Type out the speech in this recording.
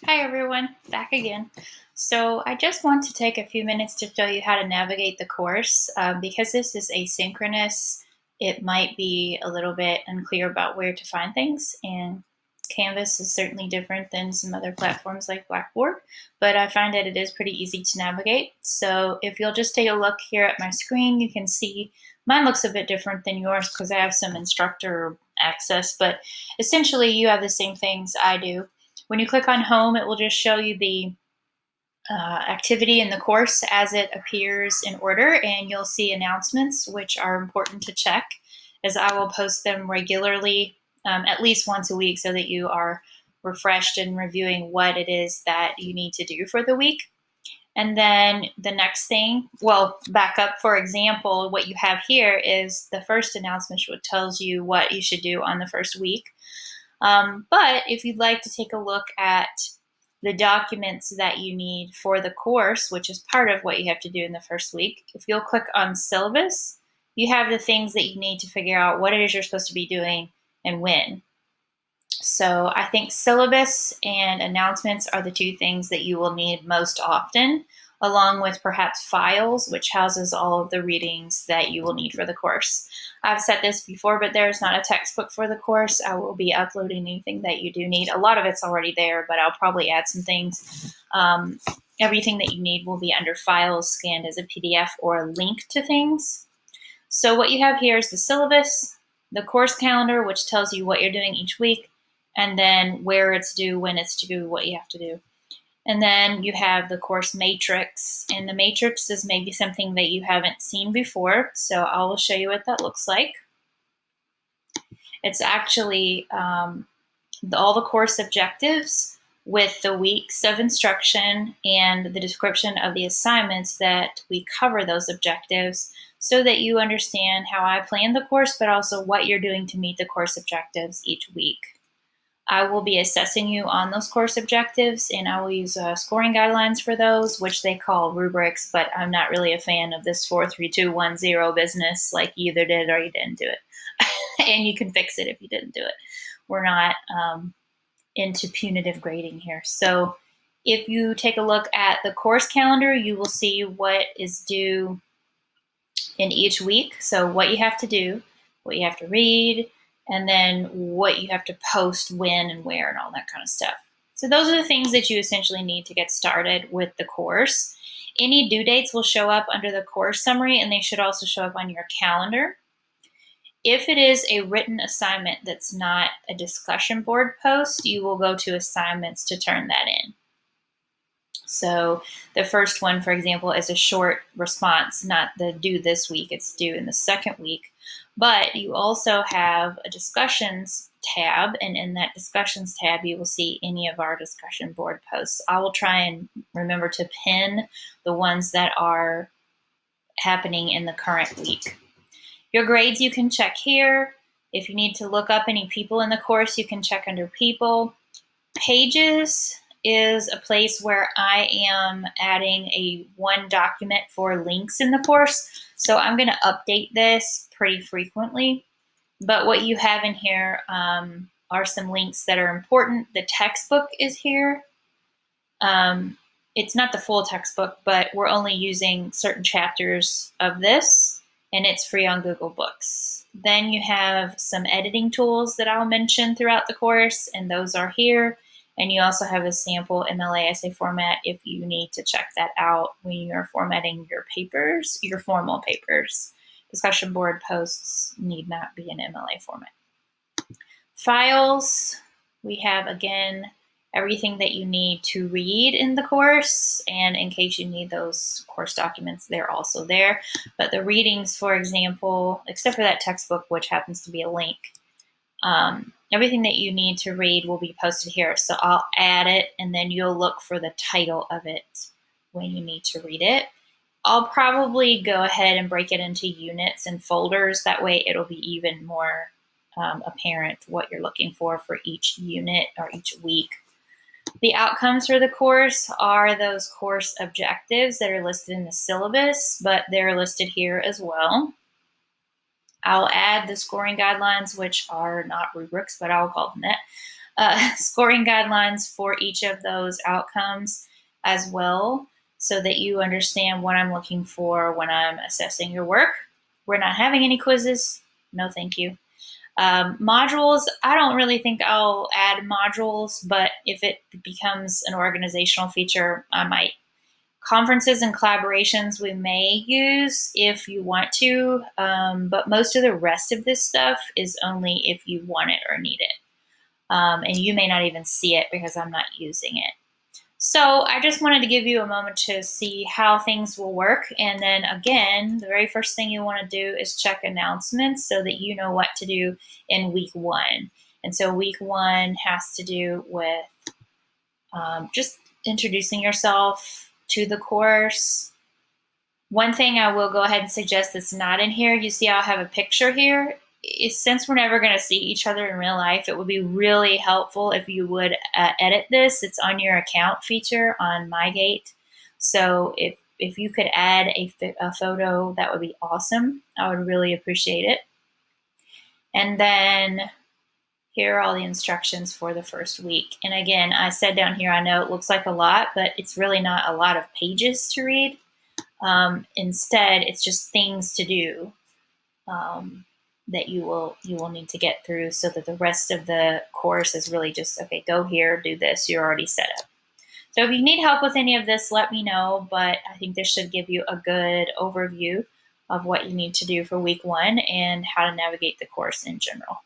Hi everyone, back again. So I just want to take a few minutes to show you how to navigate the course. Because this is asynchronous, it might be a little bit unclear about where to find things, and Canvas is certainly different than some other platforms like Blackboard, but I find that it is pretty easy to navigate. So if you'll just take a look here at my screen, you can see mine looks a bit different than yours because I have some instructor access, but essentially you have the same things I do. When you click on home, it will just show you the activity in the course as it appears in order, and you'll see announcements, which are important to check, as I will post them regularly, at least once a week, so that you are refreshed and reviewing what it is that you need to do for the week. And then the next thing, well, back up, for example, what you have here is the first announcement, which tells you what you should do on the first week. But if you'd like to take a look at the documents that you need for the course, which is part of what you have to do in the first week, if you'll click on Syllabus, you have the things that you need to figure out what it is you're supposed to be doing and when. So I think syllabus and announcements are the two things that you will need most often, along with perhaps files, which houses all of the readings that you will need for the course. I've said this before, but there's not a textbook for the course. I will be uploading anything that you do need. A lot of it's already there, but I'll probably add some things. Everything that you need will be under files, scanned as a PDF, or a link to things. So what you have here is the syllabus, the course calendar, which tells you what you're doing each week, and then where it's due, when it's due, what you have to do. And then you have the course matrix, and the matrix is maybe something that you haven't seen before, so I will show you what that looks like. It's actually all the course objectives with the weeks of instruction and the description of the assignments that we cover those objectives, so that you understand how I plan the course, but also what you're doing to meet the course objectives each week. I will be assessing you on those course objectives, and I will use scoring guidelines for those, which they call rubrics, but I'm not really a fan of this 4, 3, 2, 1, 0 business, like you either did or you didn't do it. And you can fix it if you didn't do it. We're not into punitive grading here. So if you take a look at the course calendar, you will see what is due in each week. So what you have to do, what you have to read, and then what you have to post when and where and all that kind of stuff. So those are the things that you essentially need to get started with the course. Any due dates will show up under the course summary, and they should also show up on your calendar. If it is a written assignment that's not a discussion board post, you will go to assignments to turn that in. So the first one, for example, is a short response, not the due this week, it's due in the second week. But you also have a discussions tab, and in that discussions tab, you will see any of our discussion board posts. I will try and remember to pin the ones that are happening in the current week. Your grades you can check here. If you need to look up any people in the course, you can check under people. Pages is a place where I am adding a one document for links in the course. So I'm going to update this pretty frequently. But what you have in here are some links that are important. The textbook is here. It's not the full textbook, but we're only using certain chapters of this, and it's free on Google Books. Then you have some editing tools that I'll mention throughout the course, and those are here. And you also have a sample MLA essay format if you need to check that out when you're formatting your papers, your formal papers. Discussion board posts need not be in MLA format. Files, we have, again, everything that you need to read in the course, and in case you need those course documents, they're also there. But the readings, for example, except for that textbook, which happens to be a link, everything that you need to read will be posted here. So I'll add it, and then you'll look for the title of it when you need to read it. I'll probably go ahead and break it into units and folders. That way it'll be even more apparent what you're looking for each unit or each week. The outcomes for the course are those course objectives that are listed in the syllabus, but they're listed here as well. I'll add the scoring guidelines, which are not rubrics, but I'll call them that. scoring guidelines for each of those outcomes as well, so that you understand what I'm looking for when I'm assessing your work. We're not having any quizzes. No, thank you. Modules, I don't really think I'll add modules, but if it becomes an organizational feature, I might. Conferences and collaborations we may use if you want to, but most of the rest of this stuff is only if you want it or need it. And you may not even see it because I'm not using it. So I just wanted to give you a moment to see how things will work. And then again, the very first thing you want to do is check announcements so that you know what to do in week 1. And so week 1 has to do with just introducing yourself to the course. One thing I will go ahead and suggest that's not in here, you see I'll have a picture here. Since we're never going to see each other in real life, it would be really helpful if you would edit this. It's on your account feature on MyGate. So if you could add a photo, that would be awesome. I would really appreciate it. And then here are all the instructions for the first week. And again, I said down here, I know it looks like a lot, but it's really not a lot of pages to read. Instead, it's just things to do that you will need to get through, so that the rest of the course is really just, okay, go here, do this, you're already set up. So if you need help with any of this, let me know, but I think this should give you a good overview of what you need to do for week 1 and how to navigate the course in general.